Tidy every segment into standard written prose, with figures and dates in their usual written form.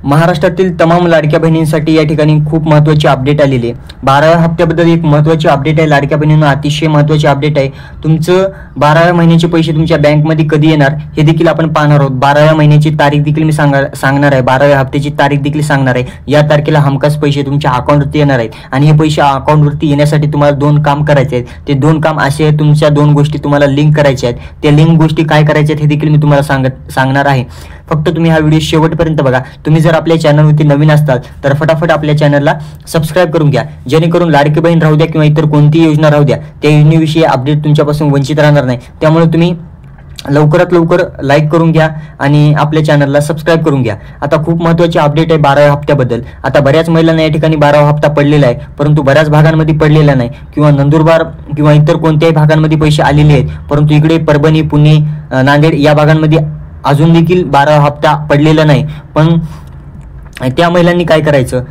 महाराष्ट्रातील तमाम लाडक्या बहिणींसाठी या ठिकाणी खूप महत्त्वाची अपडेट आलेली आहे। 12व्या हप्त्याबद्दल एक महत्त्वाची अपडेट आहे। लाडक्या बहिणींना अतिशय महत्त्वाची अपडेट आहे। तुमचं 12व्या महिन्याचे पैसे तुमच्या बँकमध्ये कधी येणार हे देखील आपण पाहणार आहोत। 12व्या महिन्याची तारीख देखील मी सांगणार आहे। 12व्या हप्त्याची तारीख देखील सांगणार आहे। या तारखेला हमखास पैसे तुमच्या अकाउंटवरती येणार आहेत आणि हे पैसे अकाउंटवरती येण्यासाठी तुम्हाला 2 काम करायचे आहेत। ते 2 काम असे आहेत, तुमच्या 2 गोष्टी तुम्हाला लिंक करायच्या आहेत। त्या लिंक गोष्टी काय करायच्या आहेत हे देखील मी तुम्हाला सांगणार आहे। फक्त तुम्ही हा व्हिडिओ शेवटपर्यंत बघा। तुम्ही जर आपल्या चॅनलवरती नवीन असताल तर फटाफट आपल्या चॅनलला सबस्क्राइब करून घ्या, जेणेकरून लाडकी बहीण राहू द्या किंवा इतर कोणतीही योजना राहू द्या, त्या योजनेविषयी अपडेट तुमच्यापासून वंचित राहणार नाही। त्यामुळे तुम्ही लवकरात लवकर लाईक करून घ्या आणि आपल्या चॅनलला सबस्क्राइब करून घ्या। आता खूप महत्त्वाची अपडेट आहे 12व्या हप्त्याबद्दल। आता बऱ्याच महिलांना या ठिकाणी 12वा हप्ता पडलेला आहे, परंतु बऱ्याच भागांमध्ये पडलेला नाही किंवा नंदुरबार किंवा इतर कोणत्याही भागांमध्ये पैसे आलेले आहेत, परंतु इकडे परभणी, पुणे, नांदेड या भागांमध्ये अजून देखील 12वा हप्ता पडलेला नाही। पण त्या महिलांनी काय करायचं,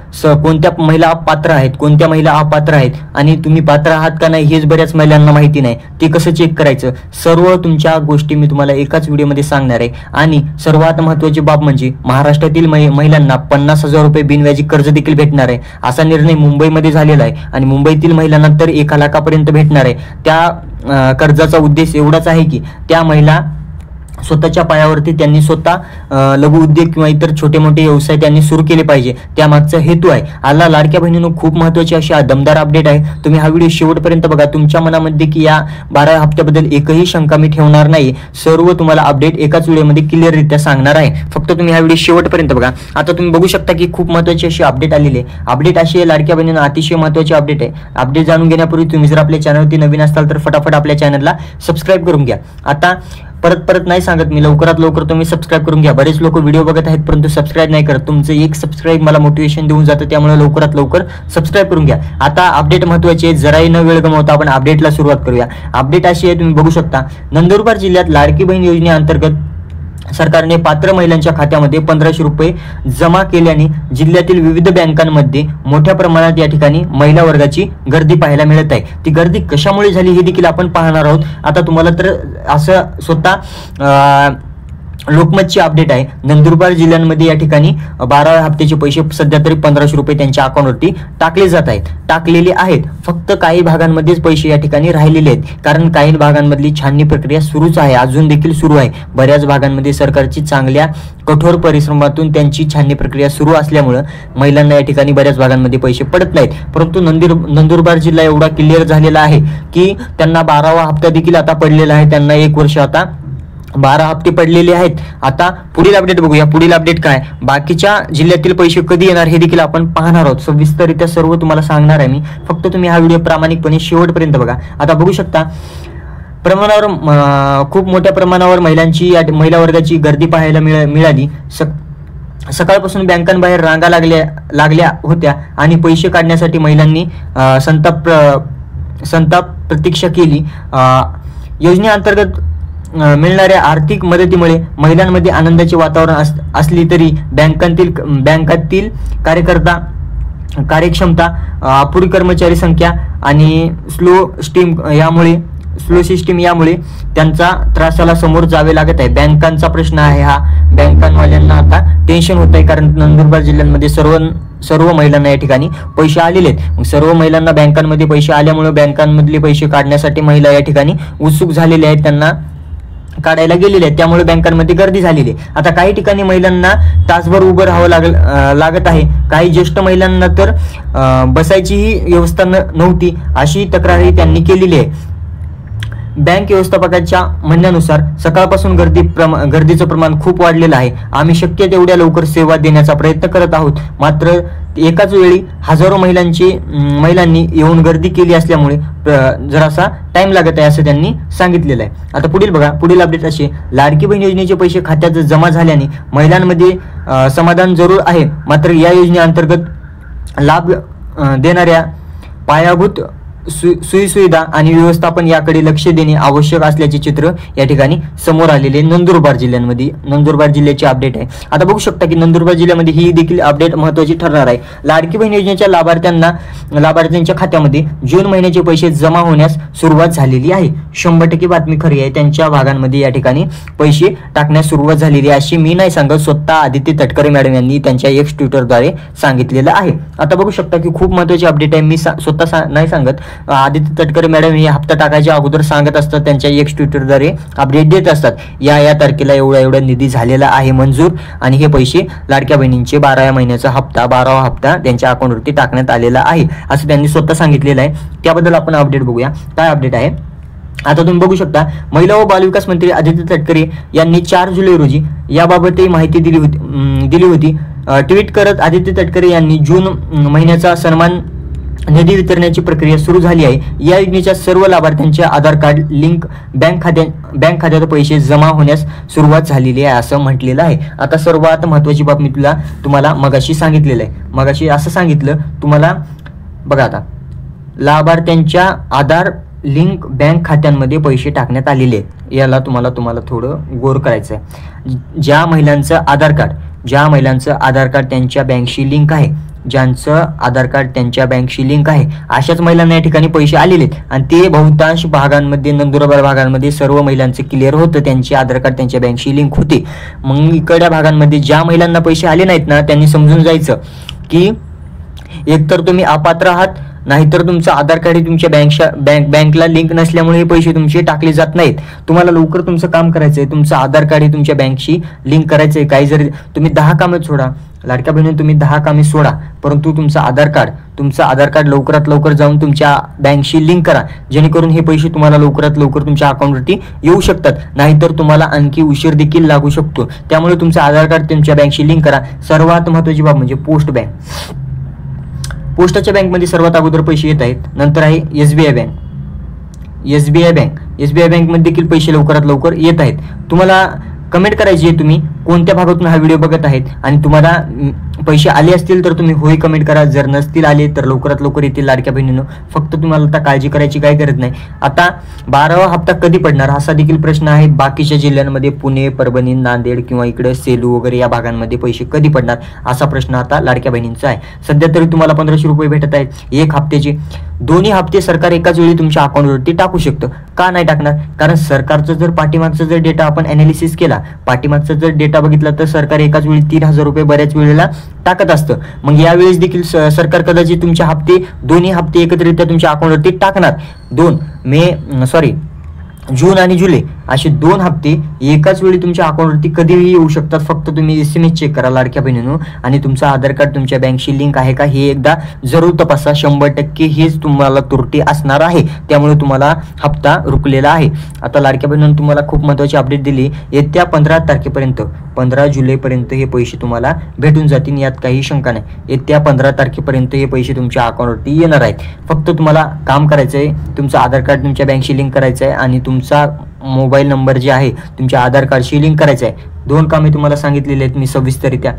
कोणत्या महिला पात्र आहेत, कोणत्या महिला अपात्र आहेत आणि तुम्ही पात्र आहात का नाही हेच बऱ्याच महिलांना माहिती नाही। ते कसं चेक करायचं, सर्व तुमच्या गोष्टी मी तुम्हाला एकाच व्हिडिओमध्ये सांगणार आहे। आणि सर्वात महत्त्वाची बाब म्हणजे महाराष्ट्रातील महिलांना 50,000 रुपये बिनव्याजी कर्ज देखील भेटणार आहे। असा निर्णय मुंबईमध्ये झालेला आहे आणि मुंबईतील महिलांना तर 1 लाखापर्यंत भेटणार आहे। त्या कर्जाचा उद्देश एवढाच आहे की त्या महिला स्वतःच्या पायावरती त्यांनी स्वतः लघु उद्योग किंवा इतर छोटे मोठे व्यवसाय त्यांनी सुरू केले पाहिजे, त्यामागचा हेतू आहे। आला लाडक्या बहिणींनो, खूप महत्त्वाची अशी दमदार अपडेट आहे। तुम्ही हा व्हिडिओ शेवटपर्यंत बघा। तुमच्या मनामध्ये की या 12व्या हप्त्याबद्दल एकही शंका मी ठेवणार नाही। सर्व तुम्हाला अपडेट एकाच व्हिडिओमध्ये क्लिअररित्या सांगणार आहे। फक्त तुम्ही हा व्हिडिओ शेवटपर्यंत बघा। आता तुम्ही बघू शकता की खूप महत्त्वाची अशी अपडेट आलेली आहे। अपडेट अशी आहे लाडक्या बहिणींना, अतिशय महत्त्वाची अपडेट आहे। अपडेट जाणून घेण्यापूर्वी तुम्ही जर आपल्या चॅनलवरती नवीन असाल तर फटाफट आपल्या चॅनलला सबस्क्राइब करून घ्या। आता परत नाही सांगत मी, लवकरात लवकर तुम्ही सबस्क्राइब करून घ्या। बरेच लोक व्हिडिओ बघत आहेत परंतु सबस्क्राइब नाही करत। तुमचं एक सबस्क्राइब मला मोटिवेशन देऊन जातं, त्यामुळे लवकरात लवकर सबस्क्राइब करून घ्या। आता अपडेट महत्त्वाची आहे, जराही न वेळ गमावता आपण अपडेटला सुरुवात करूया। अपडेट अशी आहे, तुम्ही बघू शकता नंदुरबार जिल्ह्यात लाडकी बहीण योजनेअंतर्गत सरकारने पात्र महिलांच्या खात्यामध्ये 1500 रुपये जमा केल्याने जिल्ह्यातील विविध बँकांमध्ये मोठ्या प्रमाणात या ठिकाणी महिला वर्गाची गर्दी पाहायला मिळत आहे। ती गर्दी कशामुळे झाली हे देखील आपण पाहणार आहोत। आता तुम्हाला तर असं स्वतः लोकमतची अपडेट आहे, नंदुरबार जिल्ह्यांमध्ये या ठिकाणी 12व्या हप्त्याचे पैसे सध्या तरी 1500 रुपये त्यांच्या अकाउंटवरती टाकलेले आहेत। फक्त काही भागांमध्येच पैसे या ठिकाणी राहिलेले आहेत, कारण काही भागांमधली छाननी प्रक्रिया सुरूच आहे, अजून देखील सुरू आहे। बऱ्याच भागांमध्ये सरकारची चांगल्या कठोर परिश्रमातून त्यांची छाननी प्रक्रिया सुरू असल्यामुळे महिलांना या ठिकाणी बऱ्याच भागांमध्ये पैसे पडत नाहीत। परंतु नंदुरबार जिल्हा एवढा क्लिअर झालेला आहे की त्यांना 12वा हप्ता देखील आता पडलेला आहे। त्यांना 1 वर्ष आता 12 हप्ते पडलेले आहेत। आता पुढील अपडेट बघूया। पुढील अपडेट काय, बाकीच्या जिल्ह्यातील पैसे कधी येणार हे देखील आपण पाहणार आहोत। सविस्तररित्या सर्व तुम्हाला सांगणार आहे मी, फक्त तुम्ही हा व्हिडिओ प्रामाणिकपणे शेवटपर्यंत बघा। आता बघू शकता खूप मोठ्या प्रमाणावर महिला वर्गाची गर्दी पाहायला मिळाली। सकाळपासून बँकांबाहेर रांगा लागल्या होत्या आणि पैसे काढण्यासाठी महिलांनी संताप प्रतीक्षा केली। योजनेअंतर्गत मिळणाऱ्या आर्थिक मदतीमुळे महिलांमध्ये आनंदाचे वातावरण असली तरी बँकातील कार्यक्षमता, अपुरी कर्मचारी संख्या आणि स्लो सिस्टीम यामुळे त्यांचा त्रासाला समोर जावे लागत आहे। बँकांचा प्रश्न आहे हा। बँकांवाल्यांना आता टेन्शन होत आहे, कारण नंदुरबार जिल्ह्यांमध्ये सर्व महिलांना या ठिकाणी पैसे आलेले आहेत। मग सर्व महिलांना बँकांमध्ये पैसे आल्यामुळे बँकांमधले पैसे काढण्यासाठी महिला या ठिकाणी उत्सुक झालेले आहेत, त्यांना काढायला गेलेले आहेत, त्यामुळे बँकांमध्ये गर्दी झालेली आहे। आता काही ठिकाणी महिलांना तासभर उभं राहावं लागत आहे। काही ज्येष्ठ महिलांना तर बसायचीही व्यवस्था नव्हती, अशी तक्रारही त्यांनी केलेली आहे। बँक व्यवस्थापकाच्या म्हणण्यानुसार सकाळपासून गर्दीचं प्रमाण खूप वाढलेलं आहे। आम्ही शक्य तेवढ्या लवकर सेवा देण्याचा प्रयत्न करत आहोत, मात्र एकाच वेळी हजारो महिलांनी येऊन गर्दी केली असल्यामुळे जरासा टाइम लागत आहे असं त्यांनी सांगितलेलं आहे। आता पुढील बघा। पुढील अपडेट अशी, लाडकी बहीण योजनेचे पैसे खात्यात जमा झाल्याने महिलांमध्ये समाधान जरूर आहे, मात्र या योजनेअंतर्गत लाभ देणाऱ्या पायाभूत सुविधा आणि व्यवस्थापन याकडे लक्ष देणे आवश्यक असल्याचे चित्र या ठिकाणी समोर आलेले नंदुरबार जिल्ह्याची अपडेट आहे. आता बघू शकता की नंदुरबार जिल्ह्यामध्ये ही देखील अपडेट महत्त्वाची ठरणार आहे. लाडकी बहीण योजनेच्या लाभार्थ्यांच्या खात्यामध्ये जून महिन्याचे पैसे जमा होण्यास सुरुवात झालेली आहे. 100% बातमी खरी आहे. त्यांच्या भागांमध्ये या ठिकाणी पैसे टाकण्यास सुरुवात झालेली आहे, अशी मी नाही सांगत, स्वतः आदित्य तटकरे मॅडम यांनी त्यांच्या एक्स ट्विटरद्वारे सांगितलेलं आहे. आता बघू शकता की खूप महत्त्वाची अपडेट आहे. मी स्वतः नाही सांगत, आदित्य तटकरे मॅडम हे हप्ता टाकायच्या अगोदर सांगत असतात, त्यांच्या एक्स ट्विटरद्वारे अपडेट देत असतात. या तारखेला एवढा निधी झालेला आहे मंजूर आणि हे पैसे लाडक्या बहिणींचे 12व्या महिन्याचा हप्ता 12वा हप्ता त्यांच्या अकाउंटवरती टाकण्यात आलेला आहे असं त्यांनी स्वतः सांगितलेलं आहे. त्याबद्दल आपण अपडेट बघूया काय अपडेट आहे. आता तुम्ही बघू शकता महिला व बालविकास मंत्री आदित्य तटकरे यांनी 4 जुलै रोजी याबाबतही माहिती दिली होती. ट्विट करत आदित्य तटकरे यांनी जून महिन्याचा सन्मान निधी वितरणाची प्रक्रिया सुरू झाली आहे. या योजनेच्या सर्व लाभार्थ्यांच्या आधार कार्ड लिंक बँक खात्यात पैसे जमा होण्यास सुरुवात झालेली आहे असं म्हटलेलं आहे. आता सर्वात महत्त्वाची बाब मी तुम्हाला मगाशी सांगितलेलं आहे. मगाशी असं सांगितलं तुम्हाला बघा, आता लाभार्थ्यांच्या आधार लिंक बँक खात्यांमध्ये पैसे टाकण्यात आलेले आहेत. याला तुम्हाला थोडं गौर करायचं आहे. ज्या महिलांचं आधार कार्ड त्यांच्या बँकशी लिंक आहे, ज्यांचं आधार कार्ड त्यांच्या बँकशी लिंक आहे, अशाच महिलांना या ठिकाणी पैसे आलेले आहेत आणि ते बहुतांश भागांमध्ये नंदुरबार भागांमध्ये सर्व महिलांचं क्लिअर होतं, त्यांचे आधार कार्ड त्यांच्या बँकशी लिंक होते. मग इकडच्या भागांमध्ये ज्या महिलांना पैसे आले नाहीत ना, त्यांनी समजून जायचं की एकतर तुम्ही अपात्र आहात, नाहीतर तुमचं आधार कार्ड हे तुमच्या बँकला लिंक नसल्यामुळे हे पैसे तुमचे टाकले जात नाहीत. तुम्हाला लवकर तुमचं काम करायचंय, तुमचं आधार कार्ड हे तुमच्या बँकशी लिंक करायचंय. काही जरी तुम्ही 10 कामे सोडा, लाडक्या बहिणी तुम्ही 10 कामे सोडा, परंतु तुमचं आधार कार्ड लवकरात लवकर जाऊन तुमच्या बँकशी लिंक करा, जेणेकरून हे पैसे तुम्हाला लवकरात लवकर तुमच्या अकाउंटवरती येऊ शकतात. नाहीतर तुम्हाला आणखी उशीर देखील लागू शकतो. त्यामुळे तुमचं आधार कार्ड तुमच्या बँकशी लिंक करा. सर्वात महत्त्वाची बाब म्हणजे पोस्टाच्या बँकमध्ये सर्वात अगोदर पैसे येत आहेत. नंतर आहे एसबीआय बँकमध्ये देखील पैसे लवकरात लवकर येत आहेत. तुम्हाला कमेंट करायची आहे तुम्ही कोणत्या भागातून हा व्हिडिओ बघत आहेत आणि तुम्हाला पैसे आले असतील तर तुम्ही होय कमेंट करा. जर नसतील आले तर लवकरात लवकर येतील लाडक्या बहिणींनो. फक्त तुम्हाला आता काळजी करायची काही गरज नाही. आता 12वा हप्ता कधी पडणार असा देखील प्रश्न आहे. बाकीच्या जिल्ह्यांमध्ये पुणे, परभणी, नांदेड किंवा इकडे सेलू वगैरे या भागांमध्ये पैसे कधी पडणार असा प्रश्न आता लाडक्या बहिणींचा आहे. सध्या तरी तुम्हाला 1500 रुपये भेटत आहेत एक हप्त्याचे. दोन्ही हप्ते सरकार एकाच वेळी तुमच्या अकाउंटवरती टाकू शकतं. का नाही टाकणार? कारण सरकारचं जर पाठीमागचा जर डेटा आपण अनालिसिस केला, पाठीमागचा जर डेटा बघितला तर सरकार एकाच वेळी 3000 रुपये बऱ्याच वेळेला टाकत असतं. मग यावेळेस देखील सरकार कदाचित तुमचे दोन्ही हप्ते एकत्रितरित्या तुमच्या अकाउंटवरती टाकणार. जून आणि जुलै असे 2 हप्ते एकाच वेळी तुमच्या अकाउंटवरती कधीही येऊ शकतात. फक्त तुम्ही SMS चेक करा लाडक्या बहिणींनो आणि तुमचं आधार कार्ड तुमच्या बँकशी लिंक आहे का हे एकदा जरूर तपासा. 100% हेच तुम्हाला त्रुटी असणार आहे, त्यामुळे तुम्हाला हप्ता रुकलेला आहे. आता लाडक्या बहिणींनो तुम्हाला खूप महत्त्वाची अपडेट दिली. येत्या 15 तारखेपर्यंत 15 जुलैपर्यंत हे पैसे तुम्हाला भेटून जातील, यात काही शंका नाही. येत्या 15 तारखेपर्यंत हे पैसे तुमच्या अकाउंटवरती येणार आहेत. फक्त तुम्हाला काम करायचं आहे, तुमचं आधार कार्ड तुमच्या बँकशी लिंक करायचं आहे आणि तुमचा मोबाईल नंबर जे आहे तुमच्या आधार कार्डशी लिंक करायचं आहे. 2 कामे तुम्हाला सांगितलेली आहेत मी सविस्तररित्या.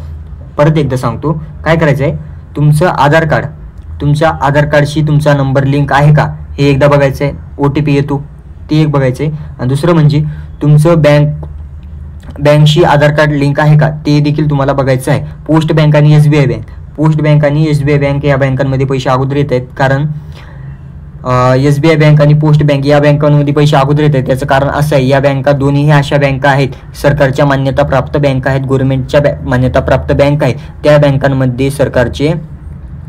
परत एकदा सांगतो काय करायचं आहे. तुमचं आधार कार्डशी तुमचा नंबर लिंक आहे का हे एकदा बघायचं आहे. OTP येतो ते एक बघायचं आहे. आणि दुसरं म्हणजे तुमचं बँकशी आधार कार्ड लिंक आहे का ते देखील तुम्हाला बघायचं आहे. पोस्ट बँक आणि SBI बँक या बँकांमध्ये पैसे अगोदर येत आहेत. कारण SBI बँक आणि पोस्ट बँक या बँकांमध्ये पैसे अगोदर येत आहेत. त्याचं कारण असं आहे, या बँका दोन्ही अशा बँका आहेत, सरकारच्या मान्यताप्राप्त बँका आहेत, गव्हर्नमेंटच्या मान्यताप्राप्त बँक आहेत. त्या बँकांमध्ये सरकारचे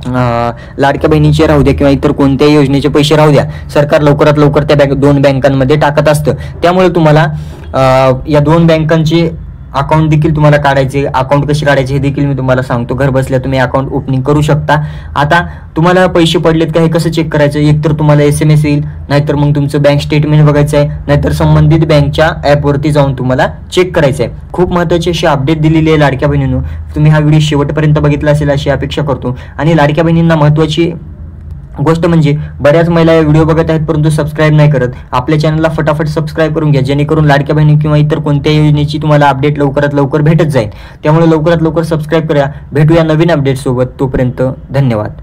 लाडक्या बहिणीचे राहू द्या किंवा इतर कोणत्याही योजनेचे पैसे राहू द्या, सरकार लवकरात लवकर त्या 2 बँकांमध्ये टाकत असतं. त्यामुळे तुम्हाला या 2 बँकांचे अकाउंट देखील तुम्हाला काढायचे. अकाउंट कशी काढायचे हे देखील मी तुम्हाला सांगतो. घर बसल्या तुम्ही अकाउंट ओपनिंग करू शकता. आता तुम्हाला पैसे पडलेत का हे कसं चेक करायचं? एकतर तुम्हाला SMS येईल, नाहीतर मग तुमचं बँक स्टेटमेंट बघायचं आहे, नाहीतर संबंधित बँकच्या ॲपवरती जाऊन तुम्हाला चेक करायचं आहे. खूप महत्त्वाची अशी अपडेट दिलेली आहे लाडक्या बहिणींनो. तुम्ही हा व्हिडिओ शेवटपर्यंत बघितला असेल अशी अपेक्षा करतो. आणि लाडक्या बहिणींना महत्त्वाची गोष्ट म्हणजे बऱ्याच महिला व्हिडिओ बघत आहेत परंतु सबस्क्राईब नाही करत. आपल्या चॅनलला फटाफट सबस्क्राईब करून घ्या, जेणेकरून लाडक्या बहिणी किंवा इतर कोणत्याही योजनेची तुम्हाला अपडेट लवकरात लवकर भेटत जाईल. त्यामुळे लवकरात लवकर सबस्क्राईब करा. भेटूया नवीन अपडेट सोबत. तोपर्यंत धन्यवाद.